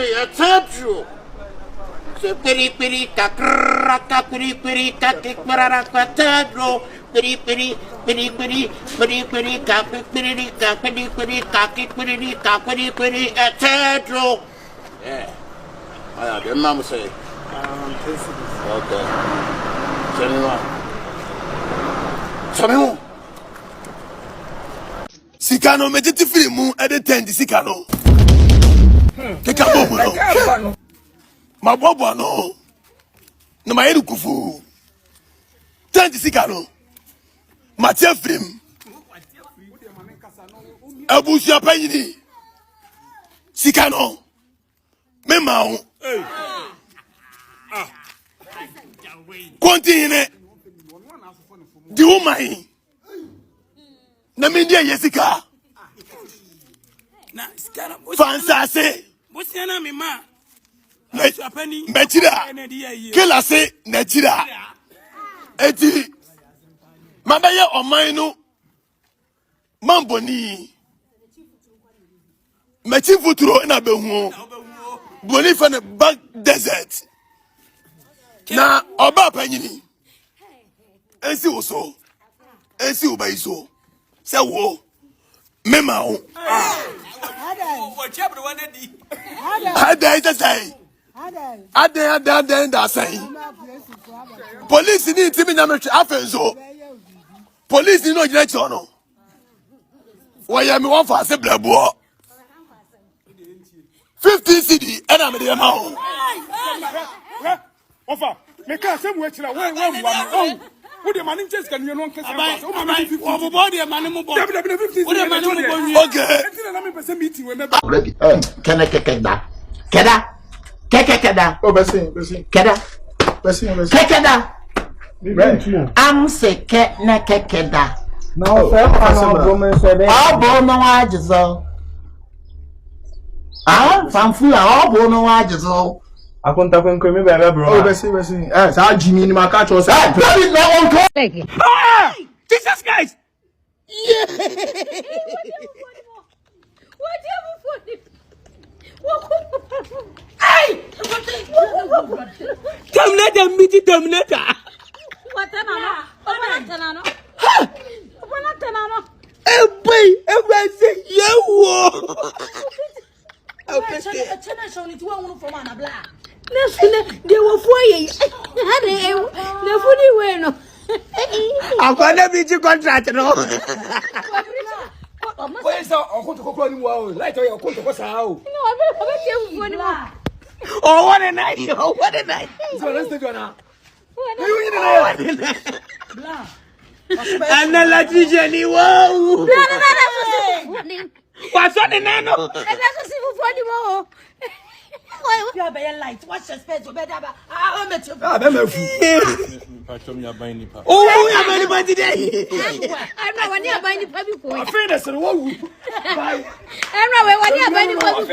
I told you. So piri piri takrata piri piri tatikmarara katadro piri piri piri piri piri piri kapiri piri kapiri piri kakipiri kapiri piri atadro. Yeah. Ah, the mama say. Okay. Tell me more. Sikano mediti film editend Sikano. Keka bobo no. Ma bobo no. Na ma yeru kufu. Tend Sikano. Matia film. Abusia panyini. Sikano. Mema o. Continue. Di woman. Na mindia Jessica. Na skana Fansase. Bosiana mi ma. Mechira. Kela se nechira. Eti. Mabaye oman no. Mamboni. Mechi futuro na behu. Boni fa ne back desert. Na oba panyini. Ensi woso. Ensi ubaiso. Se wo. Mema o. Hadai say. Hadai da say. Police ni timi na metwe afenzo. Police ni no gina chono. Waya mi won fa se blabuo. 15 cedi and me dey ma o. Ofa, me ka se mu etira wo wo de mani chase kan you no kese pass. O ma me 50. O bo de mani mo bo. O de mani mo bo. Okay. Etira na me person meeting we me Can I kekeda? Kekeda. Oh, besin. Keda. Kekeda. I'm sick na kekeda. No, sir, no woman said it. All born no wajizo. Fanfu all born no wajizo. I couldn't have been coming back, bro. Oh, besin. Eh, sa Jimmy ni makacho say. Please no one call. Ah! Jesus Christ. Yeah. Hey! Terminator meeting terminator. What no? Hey boy, everybody say yeah. Okay. They were for you. The funny way, no. I'm gonna be your contract, no. Where is our Opoku ni wa o? Light your Opoku sa o. Oh, what a night! Oh, what a night! So let's take you now. I'm not like you, Jenny. Wow! What's on the nano? You are very light. What's your space? You better. I met you. Ah, be me fu. Oh, we are buying it today. I'm not one year buying the puppy. I feel this one. I'm not one year buying the puppy.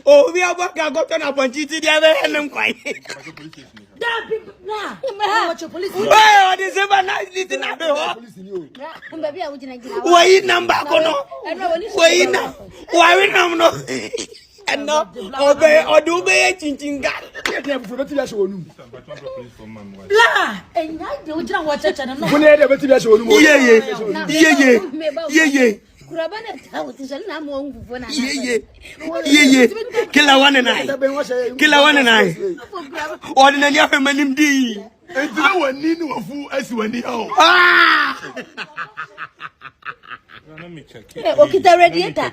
Obi abaka goto na panchiti dia be henem kwai. Hey, this is na listen na be ho. Why number kono? Why na? Why nam no? No, obey or do be chinchinga. La, and I don't know what I don't know. Yeah. Killer one and I. Ordinary feminine D. And you one need no fool as when the oh. Let me check. Okay, the radiator.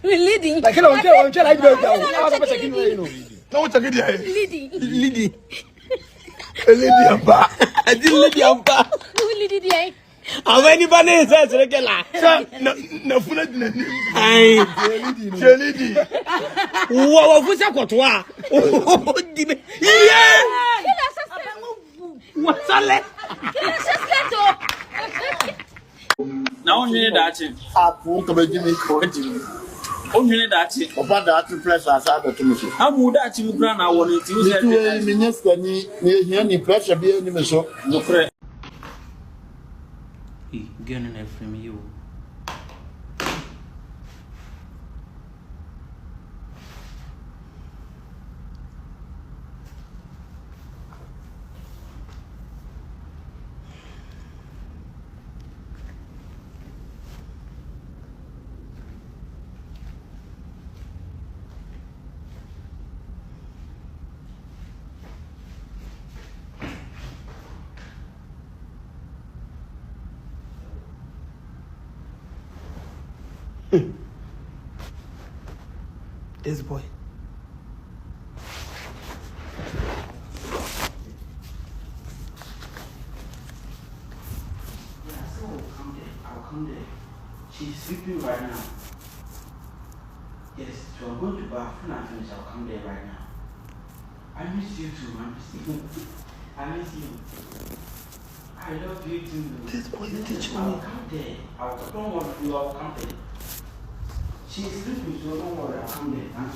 Leading. Like I don't like Leading. I didn't let you back. How many bananas says regular? No fool. Aye. Lady. What was that? What? Yeah. What's all that? Now, you need that. Apu come Jimmy. Only that. Opa that pressure as I to me. How would that you grant I wanted to use it? Minister, any pressure be any so. No prayer. He getting it from you. This boy. I'll come there. She's sleeping right now. Yes, so I'm going to bath when I finish. I'll come there right now. I miss you too. I miss you. I love you too. This boy is teaching I'll me. come there. Don't worry, you. I'll come there. She's sleeping, so don't worry. I'll come there. Huh?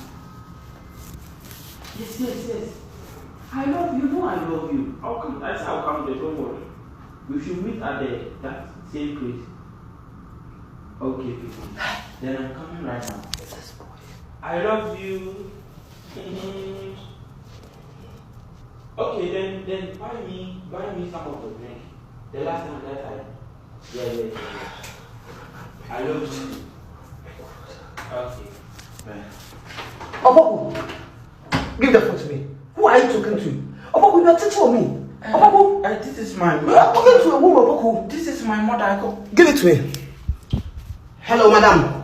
Yes. I love you. No, I love you. I'll come. I'll come there. Don't worry. We should meet at that same place. Okay. Then I'm coming right now. I love you. Okay, then buy me some of the drink. The last time that yeah. I love you. Okay. Opoku, give the phone to me. Who are you talking to? Opoku, you are teaching on me. Opoku, This is my you are talking to a woman, Opoku. This is my mother. Give it to me. Hello, madam.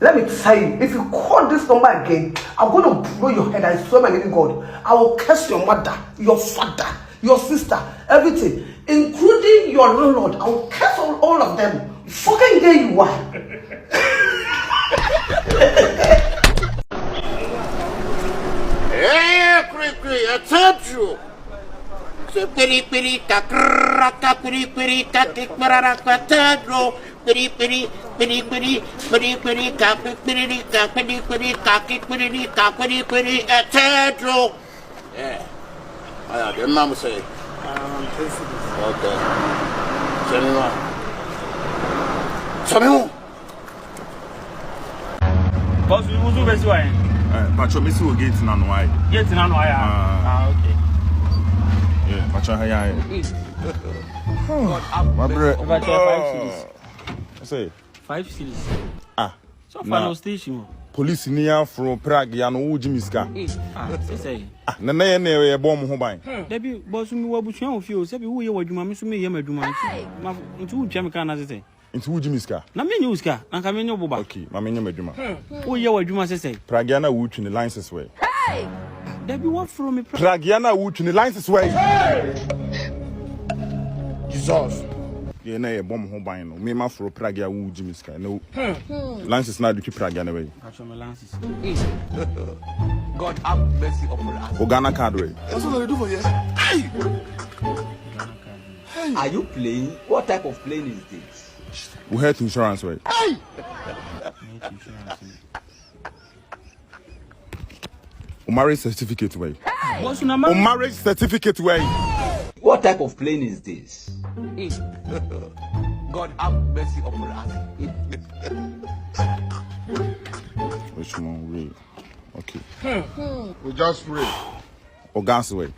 Let me tell you, if you call this number again, I'm going to blow your head. I swear my living God. I will curse your mother, your father, your sister, everything, including your landlord. I will curse all of them. Fucking gay you are. Hey, I told you. So peri takraka peri tatikmarara katadro peri kaki atadro. Yeah. I didn't mama say. Okay. Tell me more. Boss, we will do this way. Pacho, Miss will get in on why. Get in on why. Okay. Yeah, Pacho, hey. My bread. If I try 5 cities. Say 5 cities. So Nah. station. Police near from Prague, Yano Jimiska. Say. Nana, bomb home. Debbie, boss, we will be shown of you. Say, who you were, you mammy, so me, you may do my into Jamaican as I say. Into Jimiska. Na me news car, and come in your boba. Okay, my menu meduma. Who you were, you must say. Pragiana wood in the license way. Debbie, what from me? Pragiana wood in the license way. Jesus. Yeah, na bomb home buying. Me, my for Pragia wood Jimiska. No license now to keep Pragiana way. God have mercy upon us. Ogana card way. That's what I do for you. Are you playing? What type of plane is this? We health insurance way. Marriage certificate way. Marriage certificate way. What type of plane is this? God have mercy upon us. Which one way? Okay. We just pray. Ogan's way.